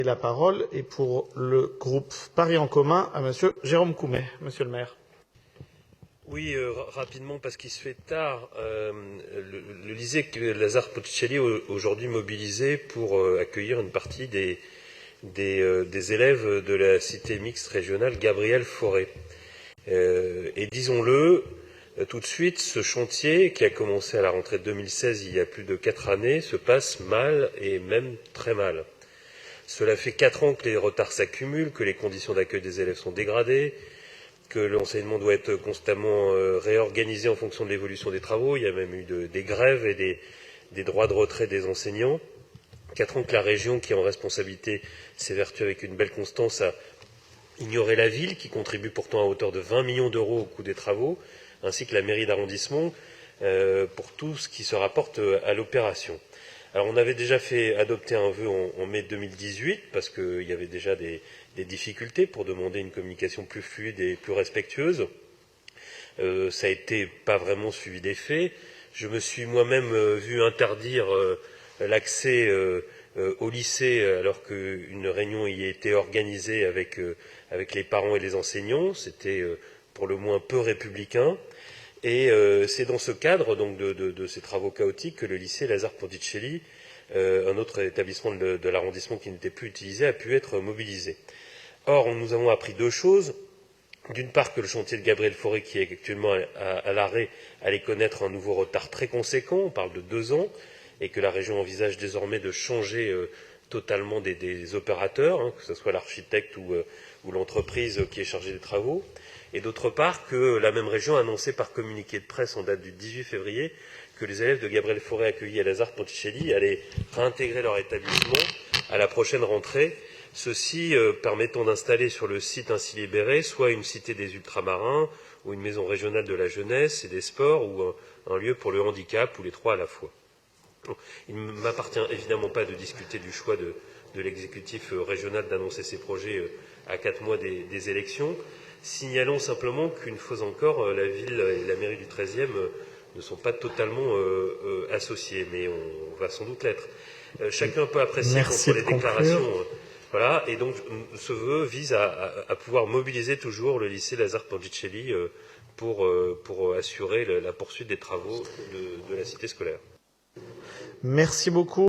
La parole est pour le groupe Paris en commun à Monsieur Jérôme Coumet. Monsieur le maire. Oui, rapidement, parce qu'il se fait tard. Le lycée Lazare Ponticelli est aujourd'hui mobilisé pour accueillir une partie des élèves de la cité mixte régionale Gabriel Fauré. Et disons-le, tout de suite, ce chantier qui a commencé à la rentrée de 2016, il y a plus de 4 années, se passe mal et même très mal. Cela fait 4 ans que les retards s'accumulent, que les conditions d'accueil des élèves sont dégradées, que l'enseignement doit être constamment réorganisé en fonction de l'évolution des travaux. Il y a même eu des grèves et des droits de retrait des enseignants. 4 ans que la région, qui est en responsabilité, s'évertue avec une belle constance à ignorer la ville, qui contribue pourtant à hauteur de 20 millions d'euros au coût des travaux, ainsi que la mairie d'arrondissement, pour tout ce qui se rapporte à l'opération. Alors on avait déjà fait adopter un vœu en mai 2018, parce qu'il y avait déjà des difficultés pour demander une communication plus fluide et plus respectueuse. Ça a été pas vraiment suivi des faits. Je me suis moi-même vu interdire l'accès au lycée alors qu'une réunion y a été organisée avec les parents et les enseignants. C'était pour le moins peu républicain. Et c'est dans ce cadre donc de ces travaux chaotiques que le lycée Lazare Ponticelli, un autre établissement de l'arrondissement qui n'était plus utilisé, a pu être mobilisé. Or, nous avons appris 2 choses. D'une part, que le chantier de Gabriel Fauré, qui est actuellement à l'arrêt, allait connaître un nouveau retard très conséquent, on parle de 2 ans, et que la région envisage désormais de changer totalement des opérateurs, que ce soit l'architecte ou l'entreprise qui est chargée des travaux. Et d'autre part, que la même région a annoncé par communiqué de presse en date du 18 février que les élèves de Gabriel Fauré accueillis à Lazare Ponticelli allaient réintégrer leur établissement à la prochaine rentrée, ceci permettant d'installer sur le site ainsi libéré soit une cité des ultramarins, ou une maison régionale de la jeunesse et des sports, ou un lieu pour le handicap, ou les 3 à la fois. Il ne m'appartient évidemment pas de discuter du choix de l'exécutif régional d'annoncer ses projets à 4 mois des élections. Signalons simplement qu'une fois encore, la ville et la mairie du 13e ne sont pas totalement associées, mais on va sans doute l'être. Chacun peut apprécier contre les déclarations. Voilà, et donc ce vœu vise à pouvoir mobiliser toujours le lycée Lazare Ponticelli pour assurer la poursuite des travaux de la cité scolaire. Merci beaucoup.